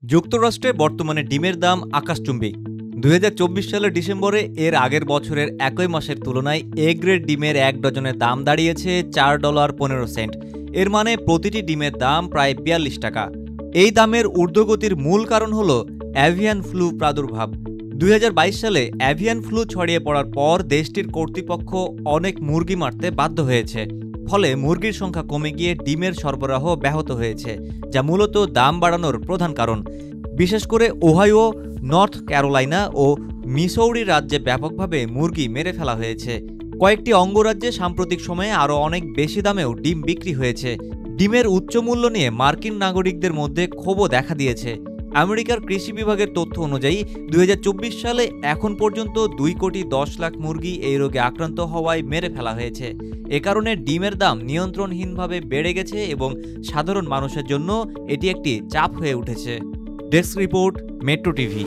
যুক্তরাষ্ট্রে বর্তমানে ডিমের দাম আকাশচুম্বী। ২০২৪ সালের ডিসেম্বরে এর আগের বছরের একই মাসের তুলনায় এ গ্রেড ডিমের ১ ডজনের দাম দাঁড়িয়েছে $৪.১৫। এর মানে প্রতিটি ডিমের দাম প্রায় ৪২ টাকা। এই দামের ঊর্ধ্বগতির মূল কারণ হল অ্যাভিয়ান ফ্লু প্রাদুর্ভাব। ২০২২ সালে অ্যাভিয়ান ফ্লু ছড়িয়ে পড়ার পর দেশটির কর্তৃপক্ষ অনেক মুরগি মারতে বাধ্য হয়েছে। ফলে মুরগির সংখ্যা কমে গিয়ে ডিমের সরবরাহ ব্যাহত হয়েছে, যা মূলত দাম বাড়ানোর প্রধান কারণ। বিশেষ করে ওহাইও, নর্থ ক্যারোলাইনা ও মিসৌরি রাজ্যে ব্যাপকভাবে মুরগি মেরে ফেলা হয়েছে। কয়েকটি অঙ্গরাজ্যে সাম্প্রতিক সময়ে আরও অনেক বেশি দামেও ডিম বিক্রি হয়েছে। ডিমের উচ্চ মূল্য নিয়ে মার্কিন নাগরিকদের মধ্যে ক্ষোভও দেখা দিয়েছে। আমেরিকার কৃষি বিভাগের তথ্য অনুযায়ী ২০২৪ সালে এখন পর্যন্ত ২,১০,০০,০০০ মুরগি এই রোগে আক্রান্ত হওয়ায় মেরে ফেলা হয়েছে। এ কারণে ডিমের দাম নিয়ন্ত্রণহীনভাবে বেড়ে গেছে এবং সাধারণ মানুষের জন্য এটি একটি চাপ হয়ে উঠেছে। Desk report, metro TV.